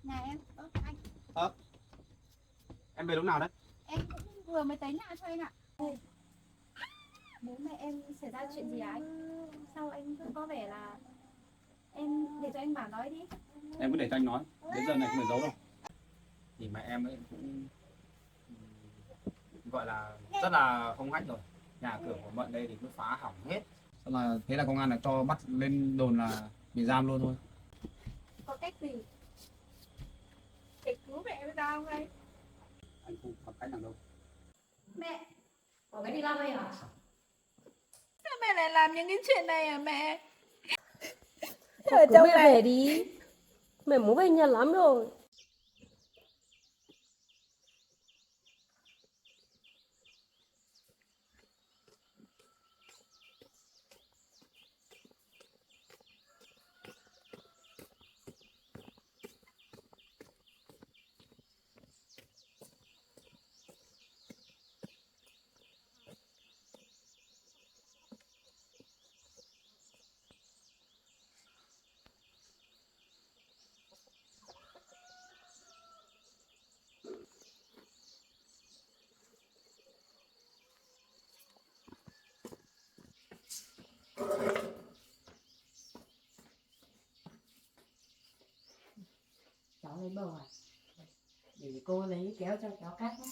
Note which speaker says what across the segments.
Speaker 1: Nhà em. Anh.
Speaker 2: Em về lúc nào đấy?
Speaker 1: Em cũng vừa mới tới nhà thôi anh ạ. Bố mẹ em xảy ra chuyện gì à anh? Sao anh cứ có vẻ là em để cho anh bảo nói đi.
Speaker 2: Em cứ để cho anh nói, đến giờ này không phải giấu đâu. Thì mẹ em ấy cũng gọi là rất là hung hách rồi. Nhà cửa của mận đây thì cứ phá hỏng hết. Xong là thế là công an là cho bắt lên đồn là bị giam luôn thôi.
Speaker 1: Có cách gì để cứu mẹ em ra không anh?
Speaker 2: Anh không có cách nào đâu.
Speaker 1: Mẹ,
Speaker 3: Có cái đi làm đây à?
Speaker 1: sao mẹ lại làm những cái chuyện này à mẹ?
Speaker 3: Thôi cứ mẹ về đi. Mẹ muốn về nhà lắm rồi. Cháu lấy bầu à? Để cô lấy kéo cho cháu cắt nhé.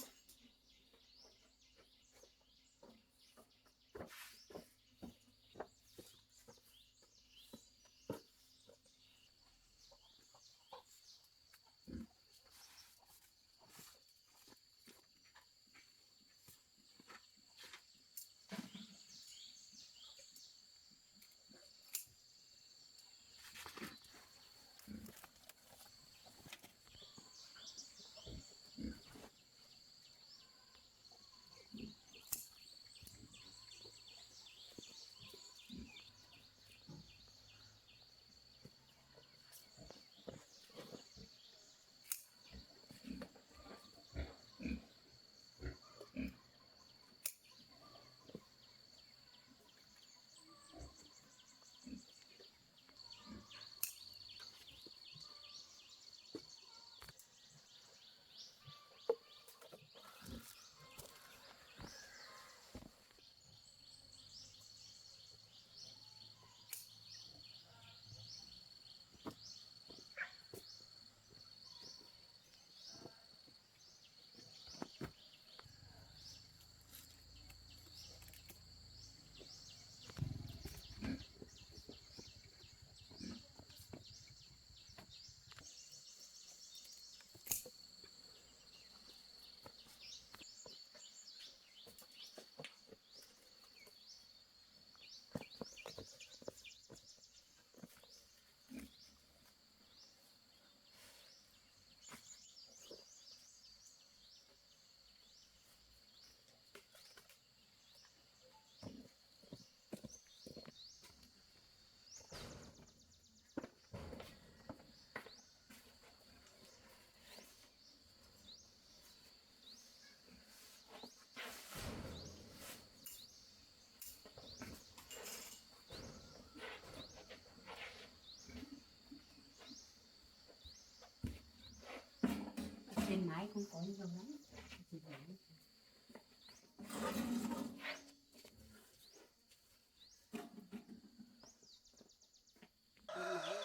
Speaker 3: Trên mái không có nhiều lắm.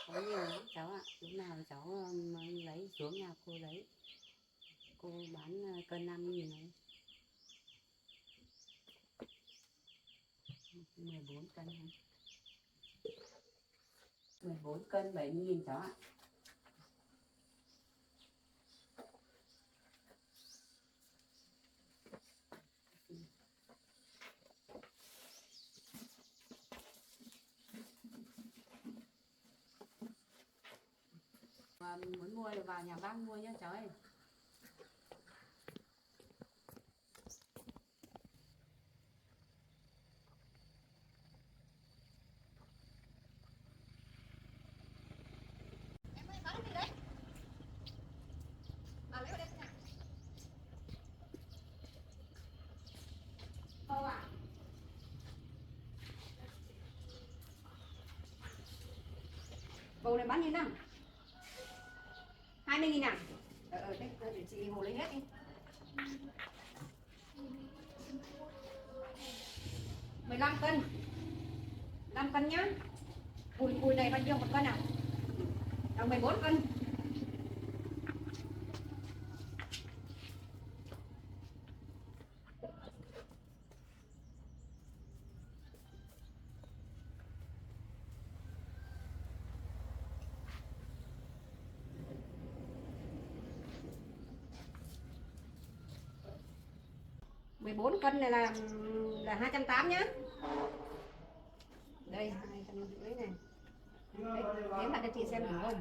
Speaker 3: Có nhiều lắm cháu ạ. Lúc nào cháu lấy xuống nhà cô lấy. Cô bán cân 5.000 này. 14 cân này. 14 cân 70.000 cháu ạ. Và muốn mua là vào nhà bác mua nhé cháu ơi.
Speaker 1: Em ơi, nói gì đấy? Bảo lấy vào đây nào. Bầu à? Bầu này bán như nào?
Speaker 4: 20.000 à? Đấy, để chị Hồ lấy hết đi. 15 cân. 5 cân nhá. Cùi này bao nhiêu một cân nào? Là 14 cân. Mười 14 cân này là 280 nhá. Đây 250 này. Đấy, đếm lại cho chị xem đủ không?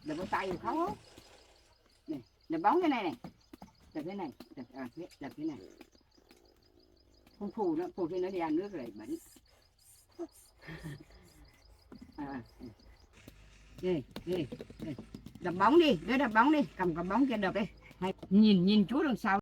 Speaker 3: Đập vào tay không khó. Này, đập bóng cái này này. Đập cái này, đập cái này. Không phủ nữa, phủ thì nó đi ăn nước rồi bẩn. Đây. Đập bóng đi, đập bóng đi, cầm cái bóng kia đập đi. Hay, nhìn chú đằng sau.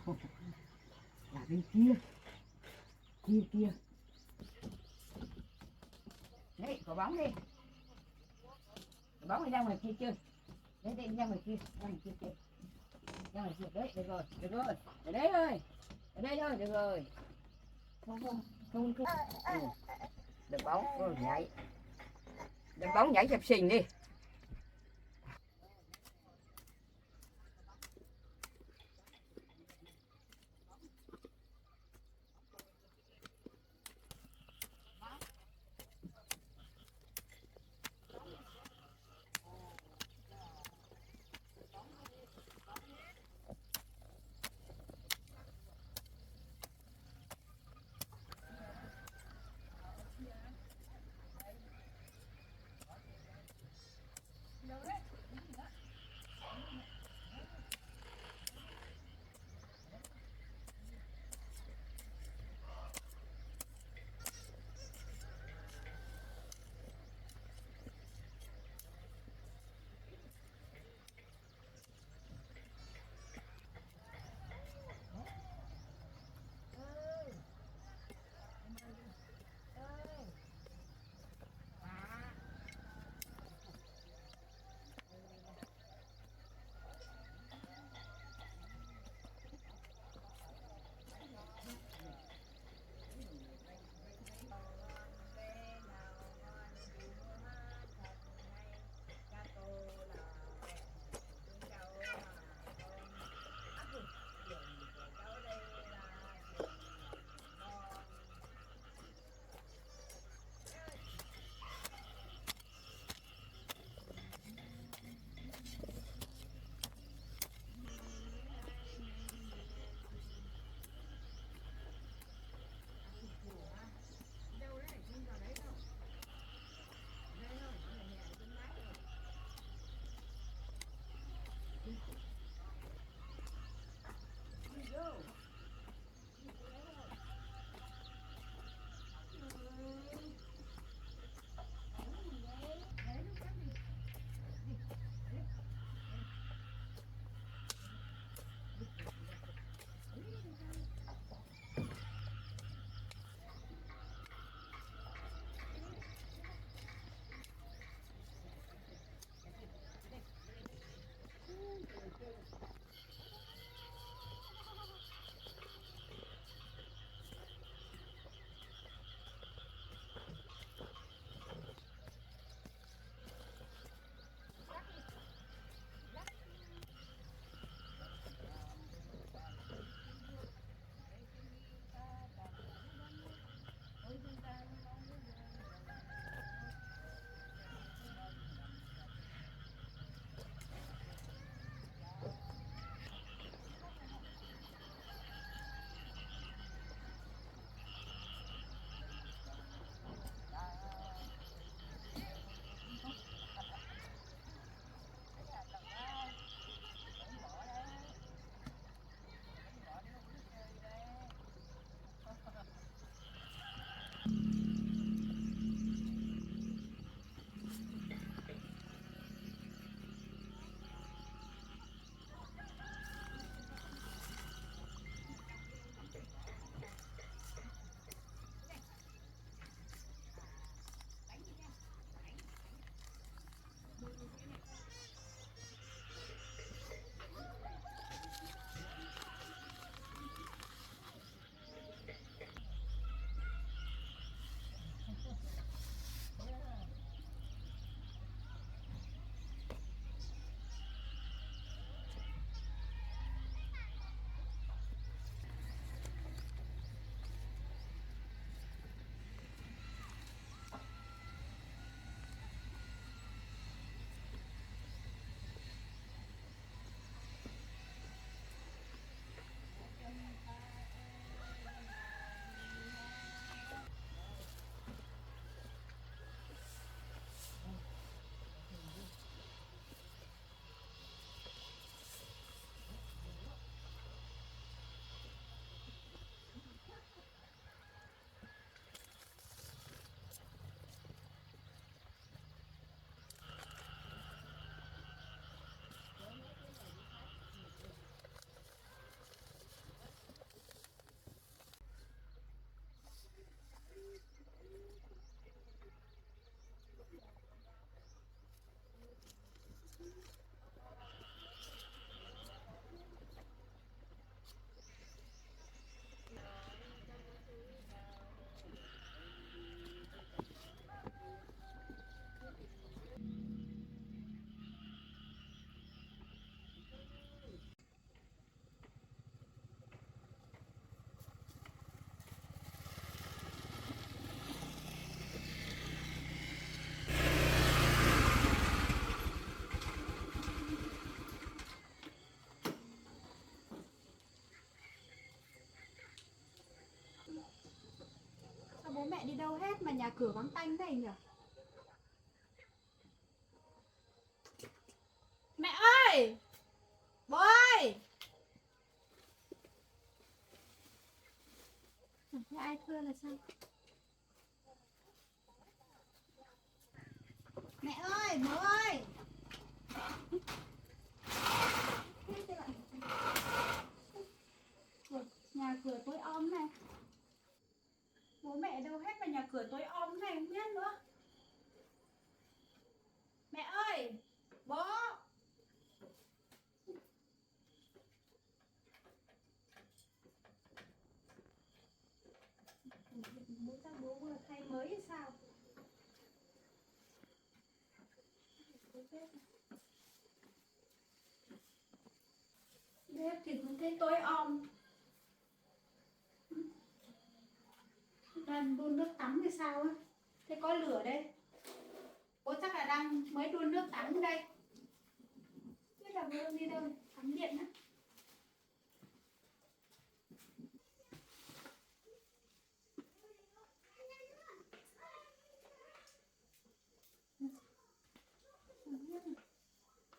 Speaker 3: là bên kia kia kia đấy có bóng đi, có bóng đi ra ngoài kia chơi, đấy đấy ra ngoài kia chơi, ra ngoài kia đấy, được rồi ở đấy thôi, ở đây thôi được rồi, không đập bóng rồi nhảy, đập bóng nhảy chập xình đi.
Speaker 1: đâu hết mà nhà cửa vắng tanh thế nhỉ? Mẹ ơi! Bố ơi! Thế ai thưa là sao? Mẹ ơi! Bố ơi! Nhà cửa tối om này. Bố mẹ đâu hết mà nhà cửa tối om này không biết nữa. Mẹ ơi! Bố! Bố chắc bố vừa thay mới hay sao? Bếp thì cũng thấy tối om. Đang đun nước tắm hay sao á? Thế có lửa đây. Bố chắc là đang mới đun nước tắm đây. Biết là bố đi đâu? Tắm điện á.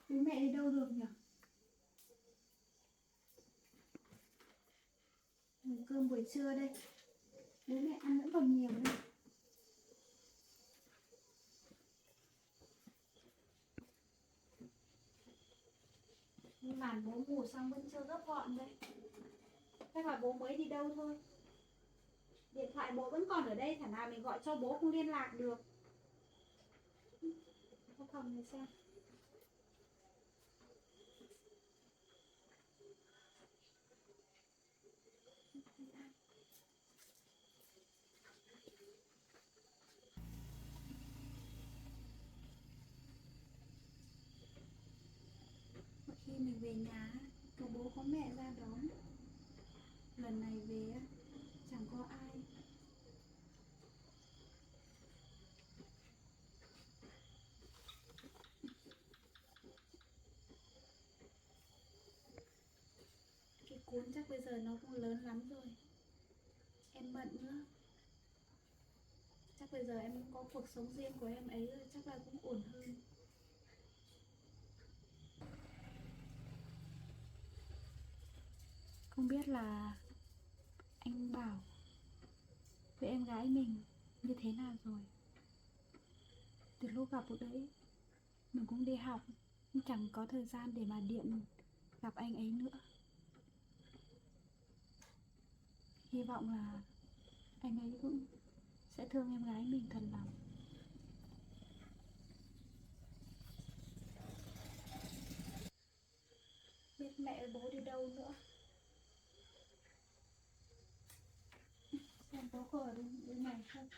Speaker 1: Bố mẹ đi đâu được nhỉ? Cơm buổi trưa đây. Bố mẹ ăn vẫn còn nhiều đây. Màn bố ngủ xong vẫn chưa gấp gọn đây. Chắc là bố mới đi đâu thôi. Điện thoại bố vẫn còn ở đây, thả nào mình gọi cho bố không liên lạc được. Có phòng này xem. Mỗi khi mình về nhà, có bố có mẹ ra đón. Lần này về chẳng có ai. Cái cuốn chắc bây giờ nó cũng lớn lắm rồi. Em bận nữa. Chắc bây giờ em cũng có cuộc sống riêng của em ấy rồi, chắc là cũng ổn hơn. Không biết là anh Bảo với em gái mình như thế nào rồi. Từ lúc gặp bữa đấy mình cũng đi học, cũng chẳng có thời gian để mà điện gặp anh ấy nữa. Hy vọng là anh ấy cũng sẽ thương em gái mình thật lòng. Biết mẹ bố đi đâu nữa. Xem bố có ở bên này không.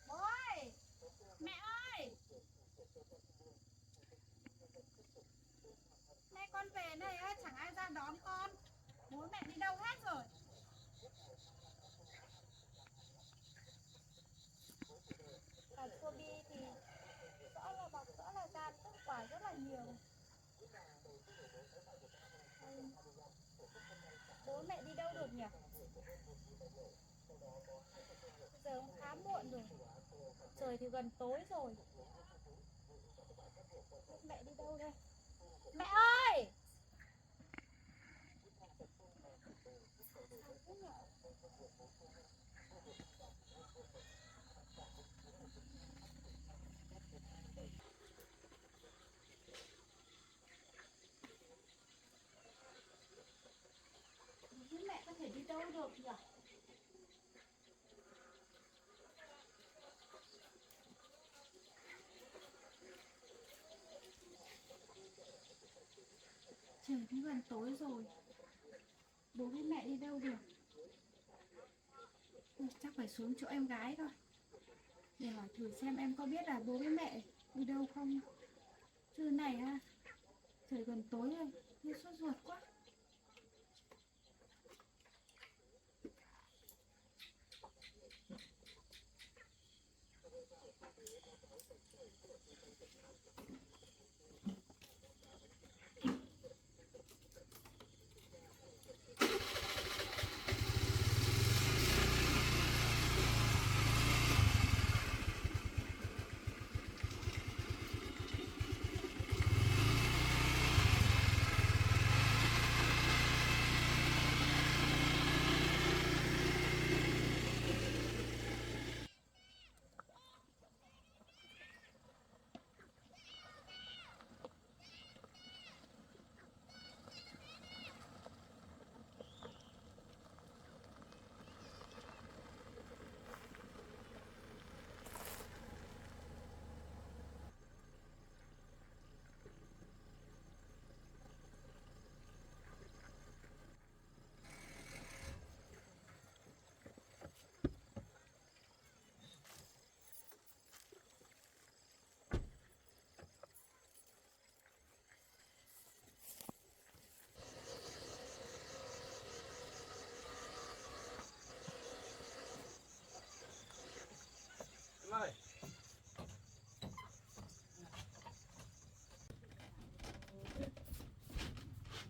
Speaker 1: Bố ơi! Mẹ ơi! Nay con về này á, chẳng ai ra đón con. Bố mẹ đi đâu hết rồi. Cả Chua Bi thì rõ là bọc, rõ là ra tất quả rất là nhiều. Bố mẹ đi đâu được nhỉ? Bây giờ cũng khá muộn rồi. Trời thì gần tối rồi. Mẹ đi đâu đây? Mẹ ơi! Mẹ có thể đi đâu được nhỉ? Trời cũng gần tối rồi. Bố với mẹ đi đâu được? Chắc phải xuống chỗ em gái thôi, để hỏi thử xem em có biết là bố với mẹ đi đâu không. Chứ này Trời gần tối rồi, tôi sốt ruột quá.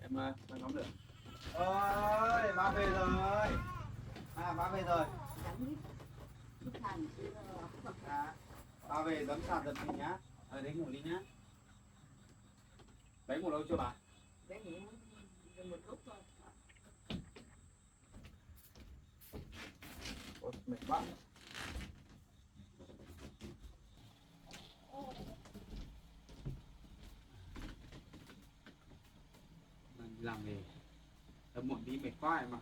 Speaker 2: Em ơi. Em ngóng được. Ơi, ba về rồi. Ba về rồi. Ba về tấm sàn giật mình nhá. Đấy ngủ đi nhá. Đấy ngủ lâu chưa bà?
Speaker 3: Đấy ngủ được một lúc thôi.
Speaker 2: Ôi, mệt quá. Mình làm về tầm muộn đi mệt quá em ạ.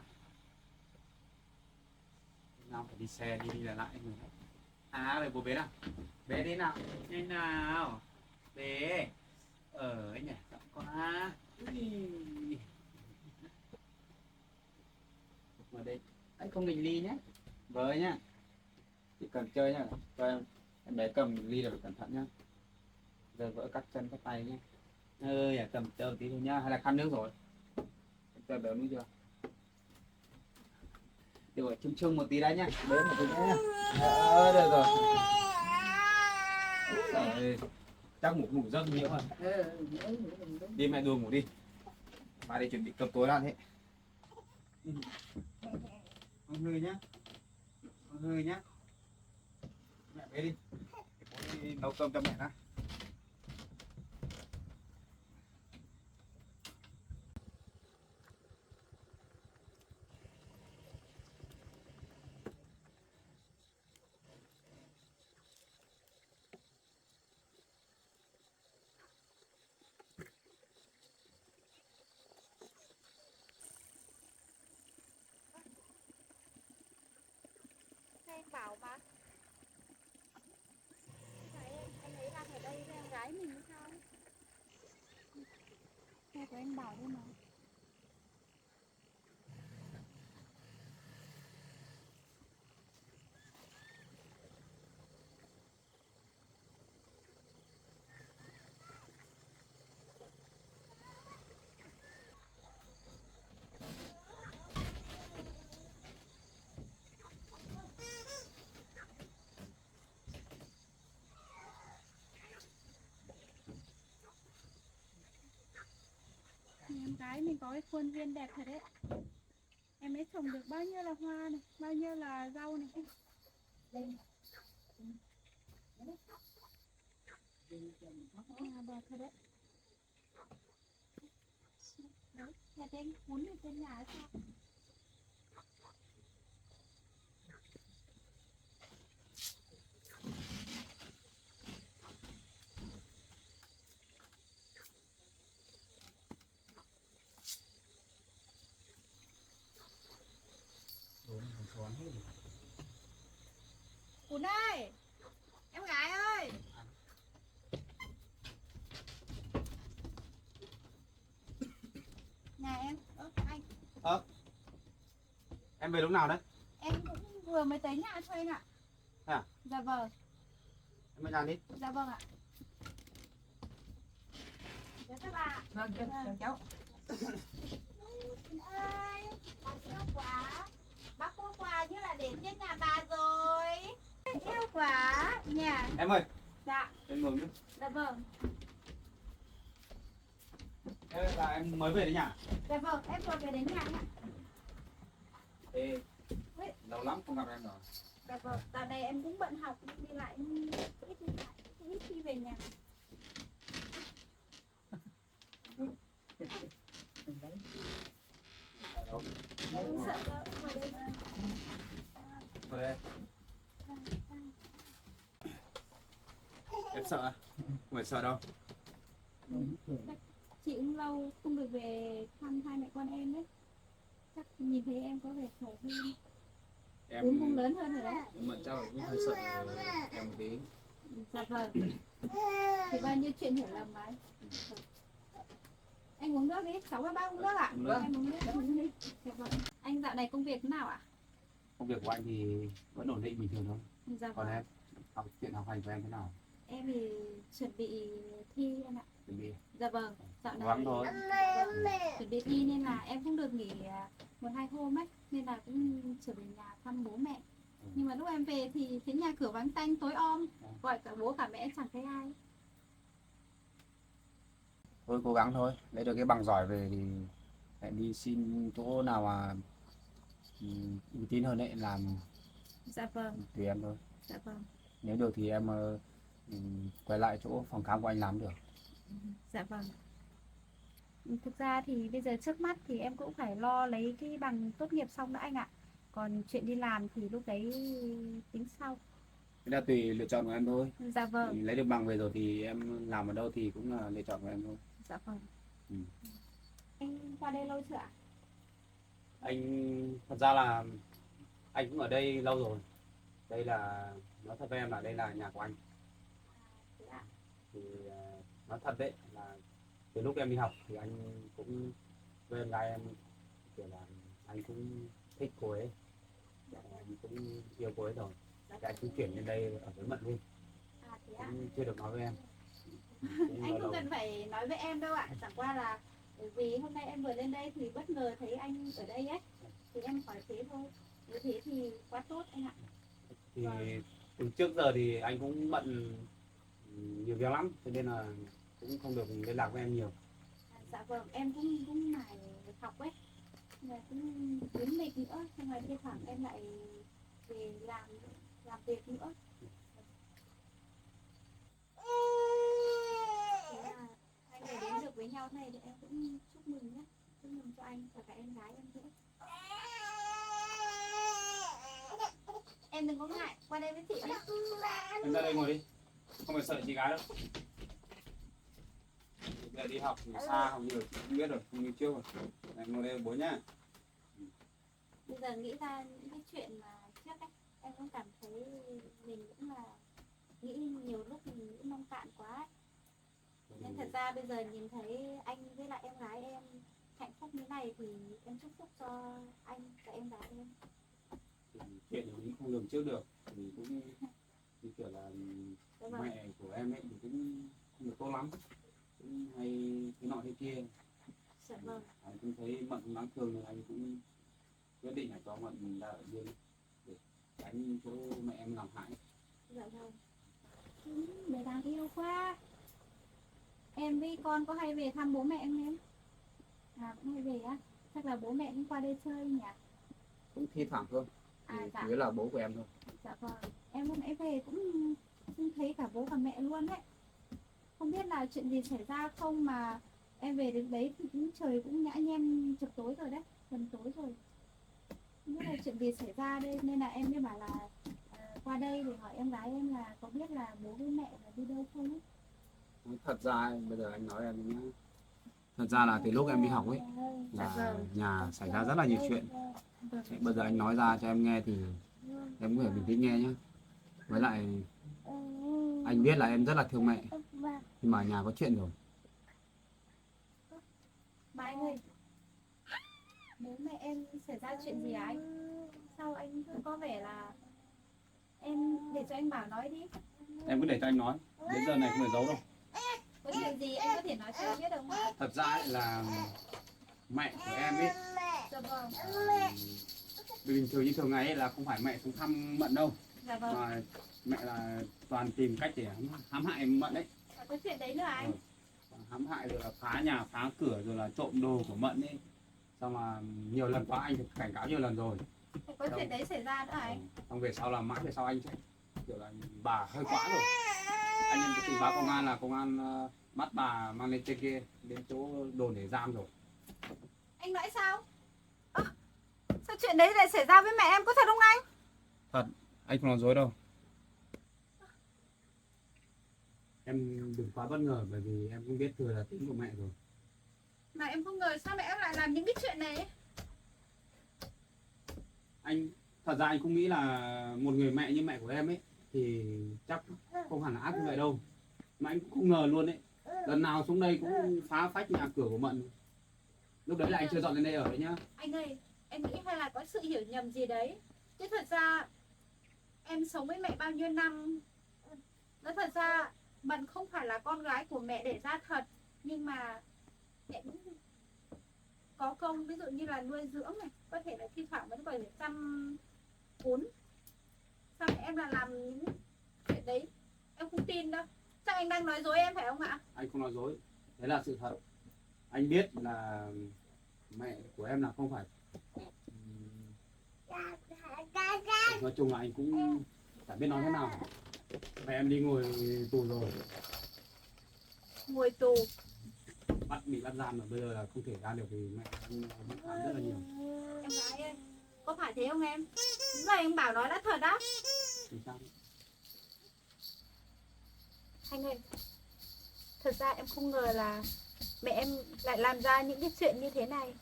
Speaker 2: Nào phải đi xe đi lại lại mình. Rồi bố bé nào. Bé đi nào. Nhanh nào. Bé. Ấy nhỉ, chậm quá. Ở đây. Anh không nghịch ly nhé. Với nhá. Chỉ cần chơi nhá. Cho em bé cầm ly là phải cẩn thận nhá. Giờ vỡ cắt chân cắt tay nhé. Cầm tờ tí thôi nhá, hay là khăn nước rồi. Tờ béo nước chưa? Được rồi, chung một tí đấy nhá. Bế một tí nhá. Được rồi. Rồi. Chắc ngủ giấc nhiều rồi. Đi mẹ đùa ngủ đi. Bà đi chuẩn bị cơm tối ra thế. Con Hư nhá. Con Hư nhá. Mẹ bế đi. Bố đi nấu cơm cho mẹ đã.
Speaker 1: Anh bảo mà anh ấy đang ở đây với em gái mình hay sao? Nghe của anh bảo thôi mà. Em gái mình có cái khuôn viên đẹp thật đấy. Em ấy trồng được bao nhiêu là hoa này, bao nhiêu là rau này. Đẹp thật đấy. Đấy, nhà anh cuốn ở trên nhà hay sao? Cún ơi, em gái ơi. Nhà em, anh.
Speaker 2: Em về lúc nào đấy?
Speaker 1: Em cũng vừa mới tới nhà thôi anh ạ.
Speaker 2: À?
Speaker 1: Dạ vâng.
Speaker 2: Em về nhà đi.
Speaker 1: Dạ vâng ạ. các bạn.
Speaker 3: Vâng, chào cháu.
Speaker 1: Ơi, con yêu quá. Bác mua quà như là đến trên nhà bà rồi. Yêu quá. Nhà.
Speaker 2: Em ơi,
Speaker 1: Dạ,
Speaker 2: em ngồi nữa.
Speaker 1: dạ vâng.
Speaker 2: Em là em mới về đấy nhỉ?
Speaker 1: Dạ vâng, em vừa về đến nhà ạ.
Speaker 2: Ê, lâu lắm không gặp em rồi.
Speaker 1: Dạ vâng, dạo này em cũng bận học đi lại ít khi về nhà. Em sợ vợ ngồi đây.
Speaker 2: Ngồi đây. Em sợ à? Không phải sợ đâu.
Speaker 1: Chị cũng lâu không được về thăm hai mẹ con em đấy. Chắc nhìn thấy em có vẻ khỏe hơn.
Speaker 2: Em
Speaker 1: Cũng lớn hơn rồi đấy.
Speaker 2: mà cháu cũng hơi sợ em một tí.
Speaker 1: Dạ vâng. Thì bao nhiêu chuyện hiểu lầm ấy. Anh uống nước đi, cháu với bác uống nước ạ.
Speaker 2: Vâng.
Speaker 1: Em uống nước đi. Dạ vâng. Anh dạo này công việc thế nào ạ?
Speaker 2: Công việc của anh thì vẫn ổn định bình thường thôi.
Speaker 1: Dạ
Speaker 2: Còn
Speaker 1: vâng.
Speaker 2: em, chuyện học hành của em thế nào?
Speaker 1: Em thì chuẩn bị thi em ạ.
Speaker 2: Chuẩn bị
Speaker 1: Dạ vâng. Dạo này
Speaker 2: vắng thôi.
Speaker 1: vâng, chuẩn bị thi nên là em cũng được nghỉ 1-2 hôm ấy, nên là cũng trở về nhà thăm bố mẹ. Nhưng mà lúc em về thì thấy nhà cửa vắng tanh tối om, gọi cả bố cả mẹ chẳng thấy ai.
Speaker 2: Thôi cố gắng thôi, lấy được cái bằng giỏi về thì lại đi xin chỗ nào mà uy tín hơn đấy làm,
Speaker 1: Dạ vâng.
Speaker 2: tùy em thôi.
Speaker 1: Dạ vâng.
Speaker 2: Nếu được thì em quay lại chỗ phòng khám của anh làm được.
Speaker 1: Dạ vâng. Thực ra thì bây giờ trước mắt thì em cũng phải lo lấy cái bằng tốt nghiệp xong đã anh ạ. Còn chuyện đi làm thì lúc đấy tính sau.
Speaker 2: Cái là tùy lựa chọn của em thôi.
Speaker 1: Dạ vâng.
Speaker 2: Lấy được bằng về rồi thì em làm ở đâu thì cũng là lựa chọn của em thôi.
Speaker 1: Dạ vâng.
Speaker 2: Ừ.
Speaker 1: Anh qua đây lâu chưa ạ?
Speaker 2: Anh thật ra là anh cũng ở đây lâu rồi. Đây là nói thật với em là đây là nhà của anh.
Speaker 1: Thế ạ.
Speaker 2: Thì nói thật đấy là từ lúc em đi học thì anh cũng với em gái em kiểu là anh cũng thích cô ấy, anh cũng yêu cô ấy rồi. Thì anh cũng chuyển lên đây ở với Mận luôn,
Speaker 1: À thế ạ.
Speaker 2: cũng chưa được nói với em. Cũng
Speaker 1: Anh
Speaker 2: lâu
Speaker 1: không
Speaker 2: lâu.
Speaker 1: cần phải nói với em đâu ạ. Chẳng qua là bởi vì hôm nay em vừa lên đây thì bất ngờ thấy anh ở đây ấy. Thì em hỏi thế thôi. Nếu thế thì quá tốt anh ạ.
Speaker 2: Thì từ trước giờ thì anh cũng bận nhiều việc lắm, cho nên là cũng không được liên lạc với em nhiều.
Speaker 1: Dạ vâng, em cũng mải học ấy. Và cũng đứng mệt nữa, xong rồi thi thoảng em lại về làm việc nữa. Thế là hai người đến được với nhau này thì em cũng chúc mừng nhé. Chúc mừng cho anh và cả em gái em nữa. Em đừng có ngại, qua đây với chị nhé.
Speaker 2: Em ra đây ngồi đi, không phải sợ chị gái đâu. Bây giờ đi học thì xa không nhiều, không biết rồi, không như trước rồi. Em ngồi đây với bố nhá.
Speaker 1: Bây giờ nghĩ ra những cái chuyện mà trước ấy, em cũng cảm thấy mình cũng là nghĩ nhiều lúc mình nghĩ nông cạn quá ấy. Nên thật ra bây giờ nhìn thấy anh với lại em gái em hạnh phúc như này thì em chúc phúc cho anh và em gái em.
Speaker 2: Thì chuyện thì không lường trước được, thì cũng như kiểu là
Speaker 1: Dạ vâng.
Speaker 2: mẹ của em ấy thì cũng không được tốt lắm, cũng hay thế nọ thế kia.
Speaker 1: Dạ vâng.
Speaker 2: Anh cũng thấy Mận đáng thương nên anh cũng quyết định là cho Mận ra ở riêng để tránh chỗ mẹ em làm hại.
Speaker 1: Dạ vâng. Bé đáng yêu quá. Em với con có hay về thăm bố mẹ không em? À cũng hay về á. Chắc là bố mẹ cũng qua đây chơi nhỉ?
Speaker 2: Cũng thi thoảng thôi,
Speaker 1: À dạ.
Speaker 2: chủ yếu là bố của em thôi.
Speaker 1: Dạ vâng. Em hôm nãy về cũng thấy cả bố cả mẹ luôn đấy. Không biết là chuyện gì xảy ra không mà em về đến đấy thì cũng trời cũng nhã nhem chập tối rồi đấy, gần tối rồi. Không biết là chuyện gì xảy ra đây nên là em mới bảo là qua đây để hỏi em gái em là có biết là bố với mẹ là đi đâu không ấy.
Speaker 2: Thật ra bây giờ anh nói em nhé, thật ra là từ lúc em đi học ấy
Speaker 1: Dạ
Speaker 2: là
Speaker 1: vâng.
Speaker 2: nhà xảy ra rất là nhiều chuyện.
Speaker 1: Vâng.
Speaker 2: Bây giờ anh nói ra cho em nghe thì em cũng phải bình tĩnh nghe nhé. Với lại anh biết là em rất là thương mẹ, nhưng mà nhà có chuyện rồi.
Speaker 1: Mà anh ơi, bố mẹ em xảy ra chuyện gì hả anh? Sao anh cứ có vẻ là em để cho anh bảo nói đi.
Speaker 2: Em cứ để cho anh nói, đến giờ này không phải giấu đâu.
Speaker 1: Có chuyện gì anh có thể nói cho em biết được không ạ?
Speaker 2: Thật ra ấy là mẹ của em ấy,
Speaker 1: Dạ vâng.
Speaker 2: bình thường như thường ngày ấy là không phải mẹ xuống thăm Mận đâu,
Speaker 1: Dạ vâng.
Speaker 2: mà mẹ là toàn tìm cách để hãm hại Mận đấy.
Speaker 1: Có chuyện đấy nữa anh.
Speaker 2: Hãm hại rồi là phá nhà phá cửa rồi là trộm đồ của Mận ấy, xong mà nhiều lần quá, anh cảnh cáo nhiều lần rồi.
Speaker 1: Có chuyện đấy xảy ra nữa anh.
Speaker 2: Xong về sau là mãi về sau anh sẽ kiểu là bà hơi quá rồi, anh em trình báo công an là công an bắt bà mang lên trên kia đến chỗ đồn để giam rồi.
Speaker 1: Anh nói sao? Sao chuyện đấy lại xảy ra với mẹ em, có thật không anh?
Speaker 2: Thật, anh không nói dối đâu. Em đừng quá bất ngờ bởi vì em cũng biết thừa là tính của mẹ rồi.
Speaker 1: Mà em không ngờ sao mẹ em lại làm những cái chuyện này.
Speaker 2: Anh thật ra anh cũng nghĩ là một người mẹ như mẹ của em ấy thì chắc không hẳn là ác như vậy đâu, mà anh cũng không ngờ luôn đấy, lần nào xuống đây cũng phá phách nhà cửa của Mận. Lúc đấy là anh chưa dọn lên đây ở đấy nhá.
Speaker 1: Anh ơi, em nghĩ hay là có sự hiểu nhầm gì đấy. Chứ thật ra em sống với mẹ bao nhiêu năm, nó thật ra Mận không phải là con gái của mẹ đẻ ra thật, nhưng mà mẹ cũng có công, ví dụ như là nuôi dưỡng này, có thể là thi thoảng vẫn phải chăm cún. Sao mẹ em là làm những chuyện đấy? Em không tin đâu. Chắc anh đang nói dối em phải không ạ?
Speaker 2: Anh không nói dối, đấy là sự thật. Anh biết là mẹ của em là không phải, nói chung là anh cũng chẳng biết nói thế nào. Mẹ em đi ngồi tù rồi,
Speaker 1: Ngồi tù.
Speaker 2: bị bắt giam rồi, bây giờ là không thể ra được vì mẹ em mất án rất là nhiều.
Speaker 1: Em gái ơi, có phải thế không em? Đúng là em bảo nói là thật đó.
Speaker 2: Thì sao?
Speaker 1: Anh ơi, thật ra em không ngờ là mẹ em lại làm ra những cái chuyện như thế này.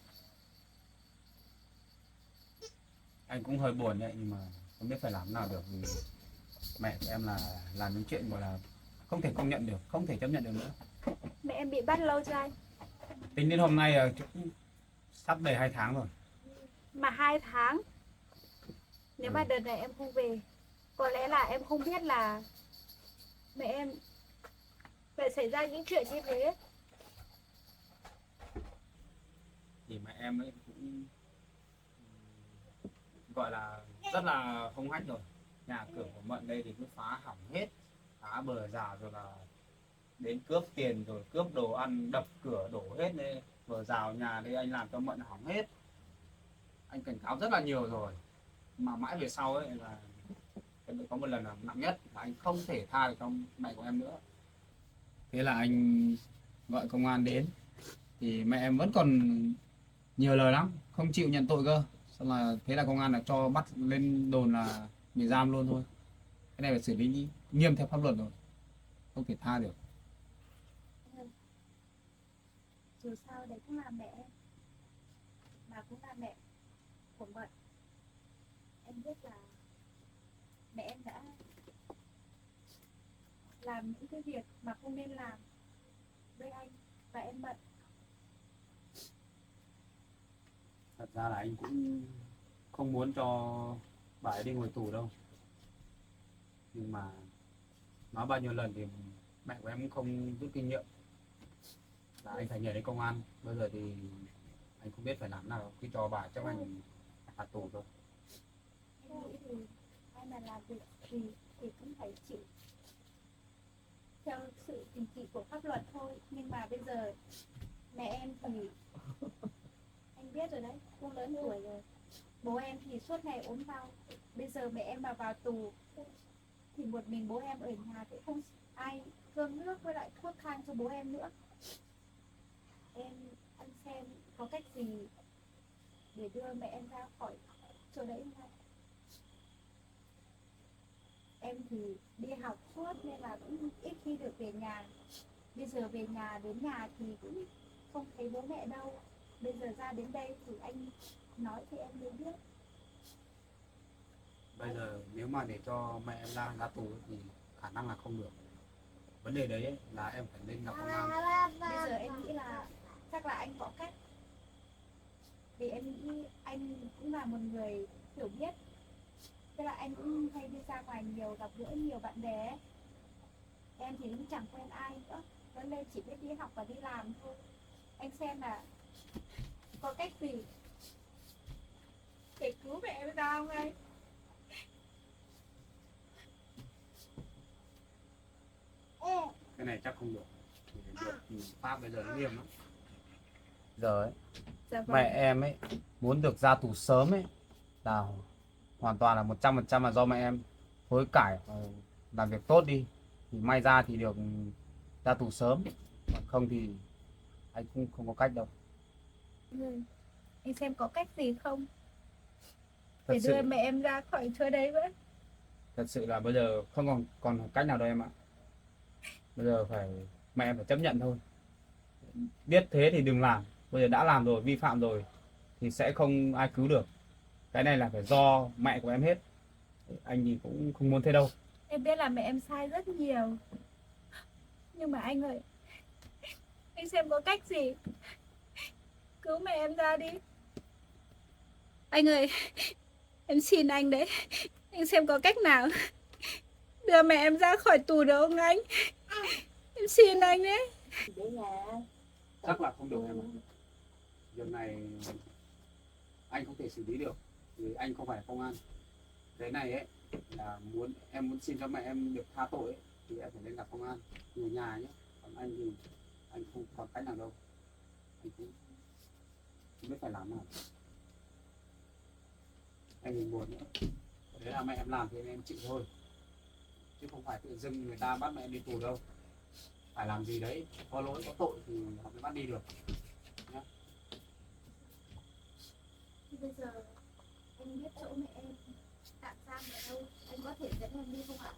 Speaker 2: Anh cũng hơi buồn đấy, nhưng mà không biết phải làm nào được vì mẹ của em là làm những chuyện gọi là không thể công nhận được, không thể chấp nhận được nữa.
Speaker 1: Mẹ em bị bắt lâu chưa anh?
Speaker 2: Tính đến hôm nay là cũng sắp đầy 2 tháng rồi.
Speaker 1: Mà 2 tháng. Nếu mà đợt này em không về, có lẽ là em không biết là mẹ em lại xảy ra những chuyện như thế.
Speaker 2: Thì mẹ em ấy cũng gọi là rất là hung hách rồi. Nhà cửa của Mận đây thì cứ phá hỏng hết, phá bờ rào rồi là đến cướp tiền rồi cướp đồ ăn, đập cửa đổ hết lên bờ rào nhà đây, anh làm cho Mận hỏng hết. Anh cảnh cáo rất là nhiều rồi mà mãi về sau ấy là em có một lần là nặng nhất là anh không thể tha được cho mẹ của em nữa. Thế là anh gọi công an đến thì mẹ em vẫn còn nhiều lời lắm, không chịu nhận tội cơ. Xong là thế là công an là cho bắt lên đồn là bị giam luôn thôi. Cái này phải xử lý nghiêm theo pháp luật rồi, không thể tha được.
Speaker 1: Dù sao đấy cũng là mẹ em, mà cũng là mẹ của Mận. Em biết là mẹ em đã làm những cái việc mà không nên làm với anh và em Mận.
Speaker 2: Thật ra là anh cũng không muốn cho bà ấy đi ngồi tù đâu, nhưng mà nói bao nhiêu lần thì mẹ của em cũng không rút kinh nghiệm, là anh phải nhờ đến công an. Bây giờ thì anh không biết phải làm nào khi cho bà chấp hành phạt tù thôi.
Speaker 1: Em nghĩ thì ai mà làm việc gì thì cũng phải chịu theo sự trừng trị của pháp luật thôi. Nhưng mà bây giờ mẹ em thì anh biết rồi đấy, cũng lớn tuổi rồi. Bố em thì suốt ngày ốm đau. Bây giờ mẹ em mà vào tù thì một mình bố em ở nhà thì không ai cơm nước với lại thuốc thang cho bố em nữa. Em ăn xem có cách gì để đưa mẹ em ra khỏi chỗ đấy không? Em thì đi học suốt nên là cũng ít khi được về nhà. Bây giờ về nhà, đến nhà thì cũng không thấy bố mẹ đâu. Bây giờ ra đến đây thì anh nói thì em mới biết.
Speaker 2: Bây giờ nếu mà để cho mẹ em ra tù thì khả năng là không được. Vấn đề đấy ấy, là em phải lên gặp công an.
Speaker 1: Bây giờ em nghĩ là chắc là anh có cách. Vì em nghĩ anh cũng là một người hiểu biết. Tức là anh cũng hay đi ra ngoài nhiều, gặp gỡ nhiều bạn bè. Em thì cũng chẳng quen ai nữa. lớn lên chỉ biết đi học và đi làm thôi. Anh xem là có cách gì để cứu mẹ em ra không anh?
Speaker 2: Cái này chắc không được. Pháp bây giờ nó nghiêm lắm. Giờ ấy,
Speaker 1: Dạ vâng.
Speaker 2: mẹ em ấy muốn được ra tù sớm ấy là hoàn toàn là 100% là do mẹ em hối cải làm việc tốt đi thì may ra thì được ra tù sớm, còn không thì anh cũng không có cách đâu.
Speaker 1: Anh xem có cách gì không
Speaker 2: Thật
Speaker 1: để
Speaker 2: sự
Speaker 1: đưa mẹ em ra khỏi chỗ đấy vậy?
Speaker 2: thật sự là bây giờ không còn cách nào đâu em ạ. Bây giờ mẹ em phải chấp nhận thôi. Biết thế thì đừng làm. Bây giờ đã làm rồi, vi phạm rồi thì sẽ không ai cứu được. Cái này là phải do mẹ của em hết. Anh thì cũng không muốn thế đâu.
Speaker 1: Em biết là mẹ em sai rất nhiều, nhưng mà anh ơi, anh xem có cách gì cứu mẹ em ra đi. Anh ơi, em xin anh đấy, anh xem có cách nào đưa mẹ em ra khỏi tù được không anh? Em xin anh đấy.
Speaker 2: Chắc là không được em ạ. Việc này anh không thể xử lý được vì anh không phải công an. Cái này ấy là em muốn xin cho mẹ em được tha tội ấy, thì em phải lên gặp công an người nhà nhé. Còn anh thì anh không còn cách nào đâu. Anh cũng không biết phải làm nào. Anh đừng buồn nữa. Đấy là mẹ em làm thì em chịu thôi, chứ không phải tự dưng người ta bắt mẹ em đi tù đâu. Phải làm gì đấy, có lỗi có tội thì họ mới bắt đi được nhá.
Speaker 1: Bây giờ anh biết chỗ mẹ em tạm giam ở đâu, anh có thể dẫn em đi không ạ?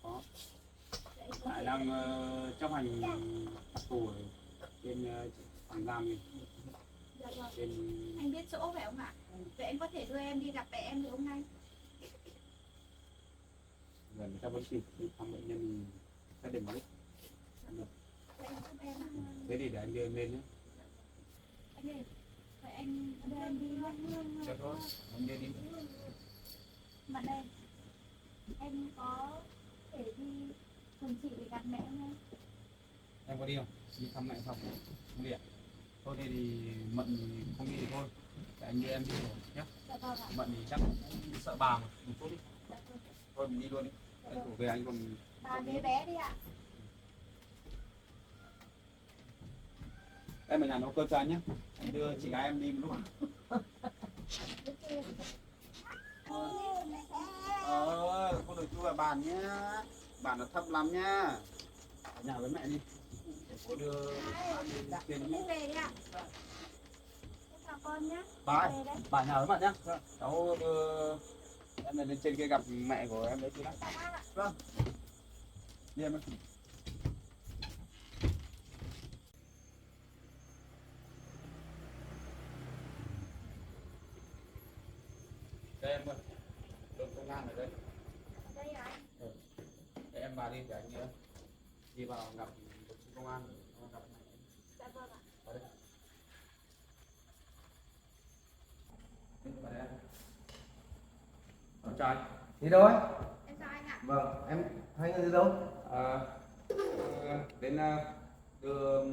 Speaker 2: Có.
Speaker 1: Vậy anh có
Speaker 2: Lại
Speaker 1: thể...
Speaker 2: đang chấp hành tù ở bên phòng giam này.
Speaker 1: Dạ vâng.
Speaker 2: Bên
Speaker 1: Anh biết chỗ phải không ạ? Vậy anh có thể đưa em đi gặp mẹ em được không anh?
Speaker 2: gần ta vẫn kịp đi thăm bệnh nhân gia đình đấy.
Speaker 1: Vậy anh giúp em.
Speaker 2: Thế thì để anh đưa em lên nhé.
Speaker 1: Anh ơi, vậy anh đưa em đi nhé.
Speaker 2: Được thôi, anh đưa đi.
Speaker 1: Mà đây, em có thể đi cùng chị để gặp mẹ không?
Speaker 2: Em có đi không? Đi thăm mẹ không? Không đi ạ? Thôi thì Mận không đi thì thôi. Để anh đưa em đi rồi nhé.
Speaker 1: Dạ vâng ạ.
Speaker 2: Mận thì chắc cũng sợ bà một chút đi.
Speaker 1: Dạ vâng.
Speaker 2: Thôi mình đi luôn đi.
Speaker 1: Dạ
Speaker 2: Anh
Speaker 1: vâng.
Speaker 2: về anh còn
Speaker 1: Bà bế bé đi ạ.
Speaker 2: em ở nhà nấu cơm cho anh nhé. Anh đưa chị gái em đi một lúc. Không được chui vào bàn nhá. Bàn nó thấp lắm nhá. Ở nhà với mẹ đi. Để cô đưa tiền
Speaker 1: Đi về đi ạ. Em chào con nhé.
Speaker 2: bà ơi,
Speaker 1: Về đấy.
Speaker 2: bà nhà với mẹ nhá. Cháu đưa em lên trên kia gặp mẹ của em đấy chị đã.
Speaker 1: Chào bác ạ.
Speaker 2: Vâng. Đi em ơi. Đây em ơi. Đội công an ở đây.
Speaker 1: Ở đây ạ anh.
Speaker 2: Để em bà đi để anh đi vào gặp đồng chí công an để gặp mẹ.
Speaker 1: Dạ vâng ạ.
Speaker 2: Ở đây. Chào anh.
Speaker 5: Đi đâu ấy?
Speaker 1: Em chào anh ạ.
Speaker 5: Vâng, em hai người đi đâu?
Speaker 2: Đến đưa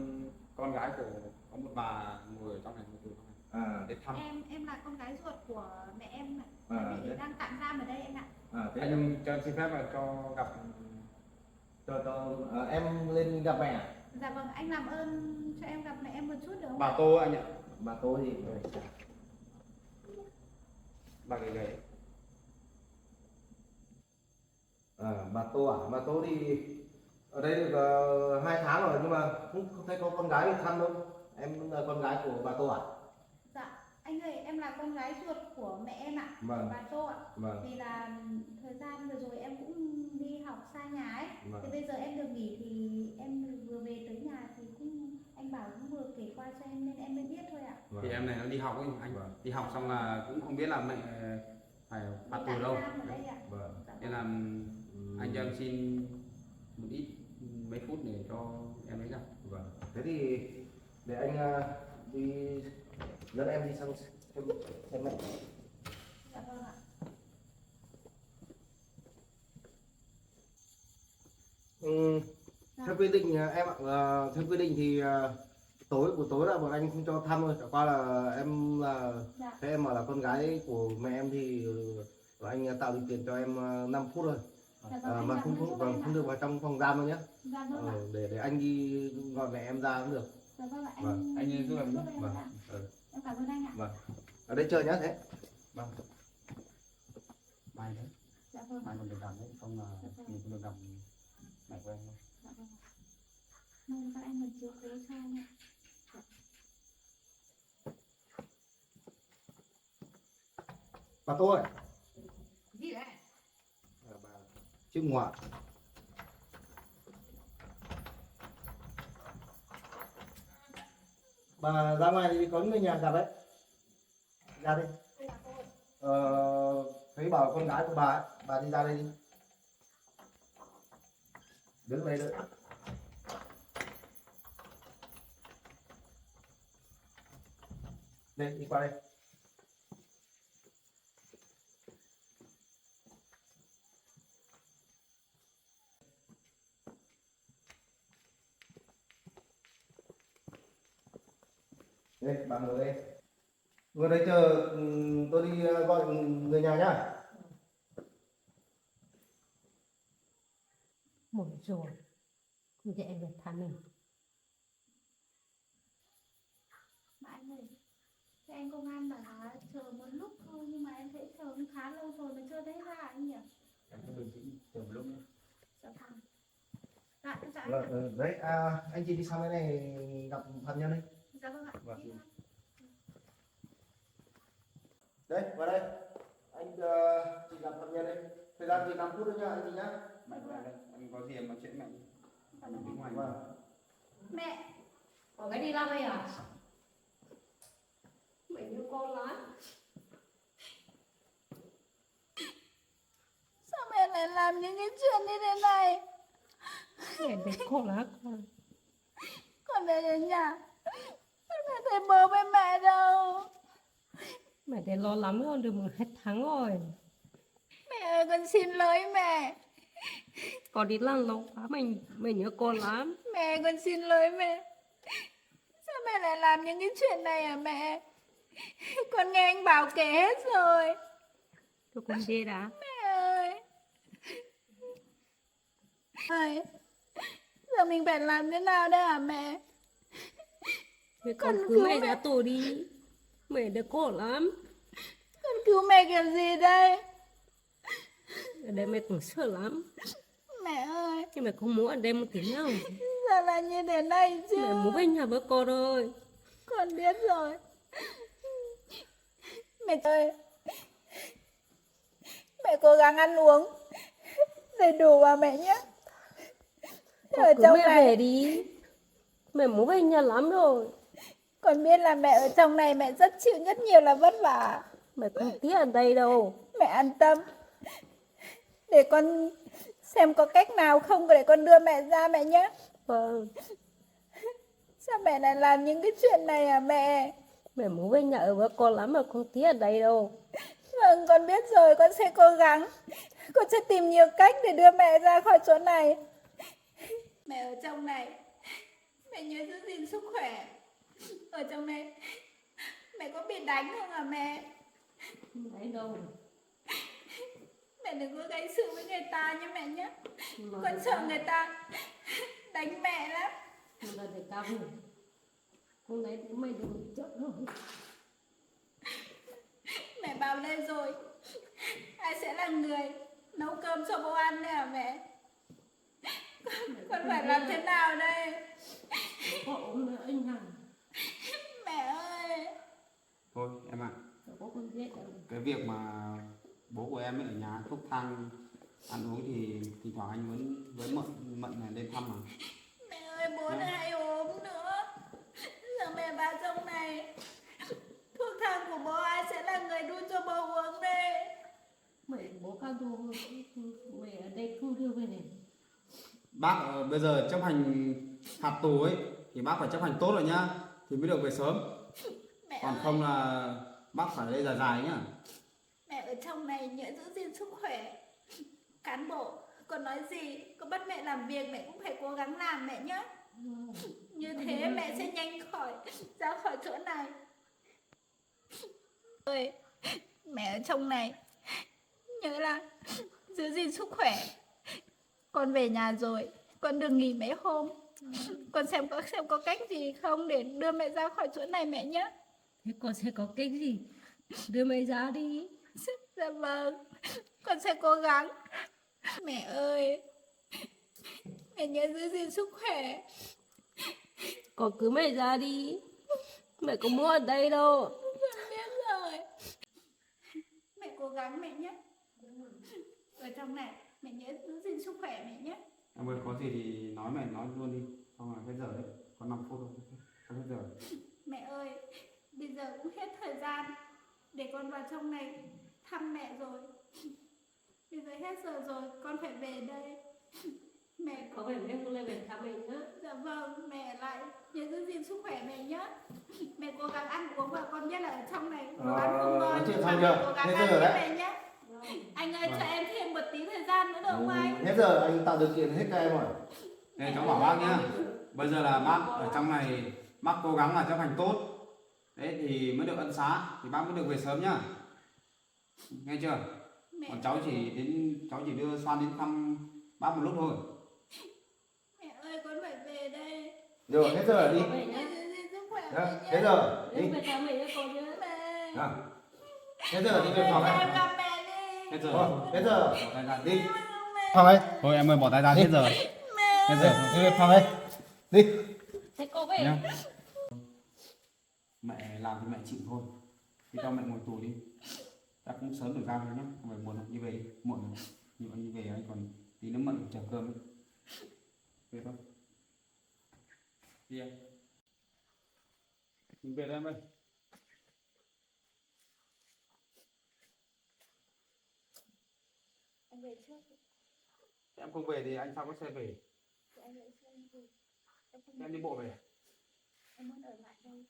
Speaker 2: con gái của có một bà ngồi ở trong này một tù đến thăm.
Speaker 1: Em là con gái ruột của mẹ em ạ.
Speaker 5: À,
Speaker 1: Bị
Speaker 5: đấy.
Speaker 1: đang tạm giam ở đây anh ạ.
Speaker 5: Thế
Speaker 2: Anh cho em xin phép là cho gặp.
Speaker 5: em lên gặp mẹ à?
Speaker 1: Dạ vâng, anh làm ơn cho em gặp mẹ em một chút được không?
Speaker 2: Bà Tô anh ạ.
Speaker 5: Bà tôi thì
Speaker 2: Bà gầy gầy.
Speaker 5: bà tôi à? Bà tôi thì ở đây được 2 tháng rồi nhưng mà không thấy có con gái đi thăm đâu. Em là con gái của bà tôi à?
Speaker 1: Dạ, anh ơi, em là con gái ruột của mẹ em ạ,
Speaker 5: Vâng.
Speaker 1: bà Tô ạ.
Speaker 5: Vâng.
Speaker 1: Vì là thời gian vừa rồi em cũng đi học xa nhà ấy.
Speaker 5: Vâng.
Speaker 1: Thì bây giờ em được nghỉ thì em vừa về tới nhà thì cũng anh bảo cũng vừa kể qua cho em nên em mới biết thôi ạ.
Speaker 2: Thì em này nó đi học ấy anh.
Speaker 5: Vâng.
Speaker 2: Đi học xong là cũng không biết là mẹ phải phạt
Speaker 1: Bị
Speaker 2: tù
Speaker 1: tạm
Speaker 2: đâu.
Speaker 1: giam ở đây ạ.
Speaker 5: Vâng.
Speaker 1: Dạ
Speaker 2: Nên
Speaker 1: vâng.
Speaker 2: là anh cho em xin một ít mấy phút để cho em ấy gặp.
Speaker 5: Vâng. Thế thì để anh đi dẫn em đi sang xem mẹ.
Speaker 1: Dạ vâng ạ.
Speaker 5: Theo quy định em ạ, theo quy định thì buổi tối là bọn anh không cho thăm thôi. Chẳng qua là em là
Speaker 1: Dạ.
Speaker 5: thế em mà là con gái của mẹ em thì anh tạo điều kiện cho em 5 phút thôi.
Speaker 1: Dạ vâng, anh
Speaker 5: Mà
Speaker 1: làm
Speaker 5: không
Speaker 1: ơn giúp
Speaker 5: không,
Speaker 1: em
Speaker 5: không
Speaker 1: ạ.
Speaker 5: được vào trong phòng giam đâu nhé.
Speaker 1: Dạ vâng ạ.
Speaker 5: Để anh đi gọi mẹ em ra cũng được.
Speaker 1: Dạ vâng ạ,
Speaker 5: Vâng.
Speaker 2: Anh giúp em nhé.
Speaker 1: em
Speaker 5: Vâng.
Speaker 1: ạ.
Speaker 5: Ừ.
Speaker 1: Em cảm ơn anh ạ.
Speaker 5: Vâng. Ở đây chơi nhá thế.
Speaker 2: Vâng. Mai đấy,
Speaker 1: Dạ vâng.
Speaker 2: mai còn được gặp đấy, không là
Speaker 1: Dạ vâng.
Speaker 2: mình không được gặp mẹ của em đâu.
Speaker 1: Dạ vâng. Mong các anh một chiều khứ cho anh ạ.
Speaker 5: Bà tôi.
Speaker 3: Gì đấy?
Speaker 5: Bà Trương Ngoại. Bà ra ngoài thì có người nhà gặp đấy. Ra đi. Thấy bảo con gái của bà ấy, bà đi ra đây đi. Đứng đây nữa. Đây, đi qua đây. Đây, bà ngồi đây. Ngồi đây chờ tôi đi gọi người nhà nhá.
Speaker 6: Một rồi không cho em về thăm mình.
Speaker 1: Mà anh ơi, thế anh công an bảo là chờ một lúc thôi, nhưng mà em thấy chờ cũng khá lâu rồi mà chưa thấy ra anh nhỉ?
Speaker 2: Em cứ bình tĩnh chờ một lúc nhé.
Speaker 1: Dạ vâng. Dạ, dạ,
Speaker 5: Đấy, anh chị đi sang bên này gặp phạm nhân đi.
Speaker 1: dạ vâng ạ.
Speaker 5: Vâng.
Speaker 1: Đi thôi.
Speaker 5: Đây, vào đây. Anh chị gặp phạm nhân đây. Thời gian thì 5 phút thôi nhá anh chị nhá.
Speaker 2: Mẹ của em đây, em có gì em nói chuyện mẹ. Em đứng ngoài.
Speaker 5: Vâng.
Speaker 1: Mẹ,
Speaker 6: Có cái đi làm đây à? Mày như con lắm.
Speaker 1: sao mẹ lại làm những cái chuyện như thế này?
Speaker 6: Mẹ đấy con lắm con.
Speaker 1: Con về đến nhà, con không thấy bố với mẹ đâu.
Speaker 6: Mẹ đấy lo lắm con được một hết tháng rồi.
Speaker 1: Mẹ ơi, con xin lỗi mẹ.
Speaker 6: Con đi làm lâu quá mày nhớ con lắm.
Speaker 1: Mẹ, con xin lỗi mẹ. Sao mẹ lại làm những cái chuyện này hả mẹ? Con nghe anh bảo kể hết rồi.
Speaker 6: Thôi con đi đã.
Speaker 1: Mẹ ơi. Ơi, giờ mình phải làm thế nào đây hả mẹ?
Speaker 6: Thế
Speaker 1: Con
Speaker 6: con
Speaker 1: cứu
Speaker 6: cứ mẹ
Speaker 1: mẹ.
Speaker 6: ra tù đi. Mẹ đấy con lắm.
Speaker 1: Con cứu mẹ kiểu gì đây?
Speaker 6: Ở đây mẹ cũng sợ lắm.
Speaker 1: Mẹ ơi,
Speaker 6: Nhưng mẹ không muốn ở đây một tí nào.
Speaker 1: sao lại như thế này chứ?
Speaker 6: Mẹ muốn về nhà với con rồi.
Speaker 1: Con biết rồi. Mẹ ơi, mẹ cố gắng ăn uống đầy đủ vào mẹ nhé. Ở
Speaker 6: Con cứ
Speaker 1: trong
Speaker 6: mẹ về
Speaker 1: này,
Speaker 6: đi. Mẹ muốn về nhà lắm rồi.
Speaker 1: con biết là mẹ ở trong này mẹ rất chịu rất nhiều là vất vả.
Speaker 6: Mẹ không tiếc ở đây đâu.
Speaker 1: Mẹ an tâm. Để con xem có cách nào không để con đưa mẹ ra mẹ nhé.
Speaker 6: Vâng.
Speaker 1: Sao mẹ lại làm những cái chuyện này hả mẹ?
Speaker 6: Mẹ muốn về nhà ở với con lắm mà không tiếc ở đây đâu.
Speaker 1: Vâng, con biết rồi, con sẽ cố gắng. Con sẽ tìm nhiều cách để đưa mẹ ra khỏi chỗ này. Mẹ ở trong này, mẹ nhớ giữ gìn sức khỏe. Ở trong này, mẹ có bị đánh không hả mẹ?
Speaker 6: Không thấy đâu.
Speaker 1: Mẹ đừng có gây sự với người ta nhé mẹ nhé.
Speaker 6: Mà
Speaker 1: Con sợ người ta đánh mẹ lắm.
Speaker 6: không là để tao ngủ. Con lấy mày đừng chậm rồi.
Speaker 1: Mẹ bảo đây rồi, ai sẽ là người nấu cơm cho bố ăn đây hả mẹ? Con phải làm thế nào đây?
Speaker 6: Có ốm nữa anh hằng.
Speaker 1: Mẹ ơi.
Speaker 2: Thôi em ạ,
Speaker 6: Có con biết đâu.
Speaker 2: cái việc mà bố của em ấy ở nhà thuốc thang ăn uống thì thỉnh thoảng anh muốn với mận này lên thăm mà.
Speaker 1: Mẹ ơi, bố nó hay ốm nữa. Giờ mẹ vào trong này, thuốc thang của bố ai sẽ là người đun cho bố uống đây?
Speaker 6: Mày bố cao đô mày ở đây không đưa về này.
Speaker 2: Bác bây giờ chấp hành phạt tù ấy thì bác phải chấp hành tốt rồi nhá thì mới được về sớm.
Speaker 1: Mẹ
Speaker 2: Còn
Speaker 1: ơi,
Speaker 2: không là bác phải ở đây dài dài nhá.
Speaker 1: mẹ ở trong này nhớ giữ gìn sức khỏe. Cán bộ Con nói gì, con bắt mẹ làm việc mẹ cũng phải cố gắng làm mẹ nhé. Như thế mẹ sẽ nhanh ra khỏi chỗ này. Ơi, mẹ ở trong này nhớ là giữ gìn sức khỏe. Con về nhà rồi, con được nghỉ mấy hôm. Con xem có cách gì không để đưa mẹ ra khỏi chỗ này mẹ nhé.
Speaker 6: Thế con sẽ có cách gì? Đưa mày ra đi.
Speaker 1: Dạ vâng, con sẽ cố gắng. Mẹ ơi, mẹ nhớ giữ gìn sức khỏe.
Speaker 6: Con cứ mày ra đi. Mẹ có muốn ở đây đâu.
Speaker 1: Con biết rồi. Mẹ cố gắng mẹ nhé. Ở trong này, mẹ nhớ giữ gìn sức khỏe mẹ nhé.
Speaker 2: Em ơi, có gì thì nói mẹ nói luôn đi. Xong rồi hết giờ đấy, có 5 phút thôi. Không hết giờ.
Speaker 1: Mẹ ơi, bây giờ cũng hết thời gian để con vào trong này thăm mẹ rồi. Bây giờ hết giờ rồi, con phải về đây. Mẹ
Speaker 6: Có phải em lên về thăm mình nữa?
Speaker 1: Dạ vâng, mẹ lại nhớ giữ gìn sức khỏe mẹ nhé. Mẹ cố gắng ăn uống và con biết là ở trong này đồ ăn không ngon.
Speaker 5: nói chuyện
Speaker 1: Nhưng
Speaker 5: xong
Speaker 1: mà
Speaker 5: chưa?
Speaker 1: mẹ cố gắng
Speaker 5: Hết
Speaker 1: ăn
Speaker 5: giờ
Speaker 1: nhé
Speaker 5: đấy.
Speaker 1: mẹ nhé. Anh ơi, cho em thêm một tí thời gian nữa được không anh?
Speaker 5: Hết giờ anh tạo điều kiện hết cho em rồi.
Speaker 2: Đây cháu bảo bác nhá. Bây giờ là bác ở trong này, bác cố gắng là chấp hành tốt. Đấy thì mới được ân xá, thì bác mới được về sớm nhá. Nghe chưa?
Speaker 1: Mẹ,
Speaker 2: Còn cháu chỉ đưa Xoan đến thăm bác một lúc thôi.
Speaker 1: mẹ ơi, con phải về đây.
Speaker 5: Rồi hết giờ đi.
Speaker 6: Có vậy nhá.
Speaker 1: Giữ gìn sức khỏe
Speaker 5: Nhá,
Speaker 1: mẹ
Speaker 5: hết
Speaker 1: nhé.
Speaker 5: giờ đi.
Speaker 6: Đưa về thăm mình nhá con nhá.
Speaker 1: Mẹ.
Speaker 5: Nhá. Hết giờ đi về phòng
Speaker 1: Em
Speaker 5: ấy.
Speaker 1: gặp mẹ đi.
Speaker 2: Hết giờ.
Speaker 5: Rồi, hết giờ.
Speaker 2: Bỏ tay ra.
Speaker 5: Đi.
Speaker 1: Mẹ.
Speaker 5: Phòng ấy.
Speaker 2: Thôi em ơi, bỏ tay ra, hết giờ.
Speaker 1: Mẹ.
Speaker 2: Hết giờ.
Speaker 5: Đi về phòng ấy. Đi.
Speaker 6: Thế cô về.
Speaker 2: Nhá. Mẹ làm thì mẹ chịu thôi. Thì cho mẹ ngồi tù đi. Ta cũng sớm được ra rồi nhá. Không phải buồn đi về đi. Muộn rồi. Nhưng anh đi về anh còn tí nữa mận chờ cơm ấy. Về thôi. Đi em. Mình về đây em ơi.
Speaker 1: Anh về trước.
Speaker 2: Em không về thì anh sao có xe về?
Speaker 1: Thì anh lấy xe em về. Em không
Speaker 2: Em đi bộ về.
Speaker 1: em muốn ở lại đây.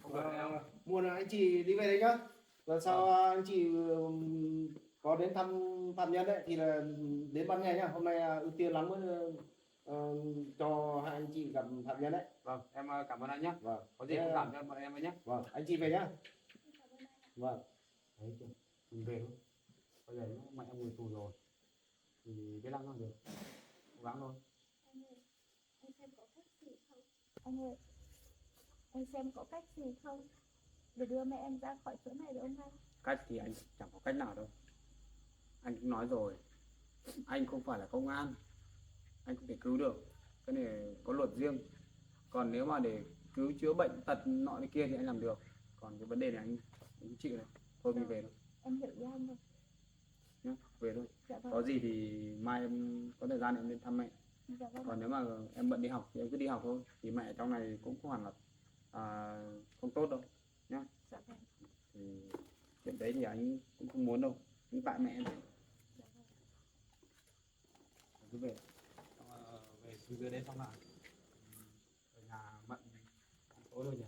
Speaker 2: Không về em.
Speaker 5: Muộn rồi anh chị đi về đấy nhá. Lần sau anh chị có đến thăm phạm nhân đấy thì là đến ban ngày nhá. Hôm nay ưu tiên lắm mới cho hai anh chị gặp phạm nhân đấy.
Speaker 2: Vâng, em cảm ơn anh nhé.
Speaker 5: Vâng.
Speaker 2: Có gì cũng làm cho bọn em nhé.
Speaker 5: Vâng, anh chị về nhá. Vâng.
Speaker 2: Đấy chưa? Mình về thôi. Bây giờ mẹ em ngồi tù rồi. Thì biết lắm thôi được. Cố gắng thôi.
Speaker 1: Anh xem có cách gì không? Anh ơi, anh xem có cách gì không? Để đưa mẹ em ra khỏi chỗ này được không anh?
Speaker 2: Cách thì anh chẳng có cách nào đâu. Anh cũng nói rồi. Anh không phải là công an. Anh không thể cứu được. Cái này có luật riêng. Còn nếu mà để cứu chữa bệnh tật nọ này kia thì anh làm được. Còn cái vấn đề này anh không chịu này. Thôi mình về thôi
Speaker 1: Em hiểu ý anh rồi.
Speaker 2: nhé. Về thôi.
Speaker 1: Dạ vâng.
Speaker 2: Có gì thì mai em có thời gian em lên thăm mẹ.
Speaker 1: Dạ vâng.
Speaker 2: Còn nếu mà em bận đi học thì em cứ đi học thôi. Thì mẹ trong này cũng không hẳn là không tốt đâu nhá.
Speaker 1: Dạ vâng.
Speaker 2: Thì chuyện đấy thì anh cũng không muốn đâu. Nhưng tại mẹ em đấy.
Speaker 1: Dạ vâng.
Speaker 2: Cứ về. Về xuống dưới đấy xong là ở nhà mận tối rồi nhỉ?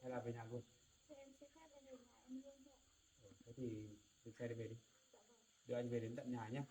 Speaker 2: Hay là về nhà luôn?
Speaker 1: Thế em xin phép em về nhà em luôn thôi ạ.
Speaker 2: Thế thì lên xe đi về đi.
Speaker 1: Dạ vâng.
Speaker 2: Đưa anh về đến tận nhà nhé.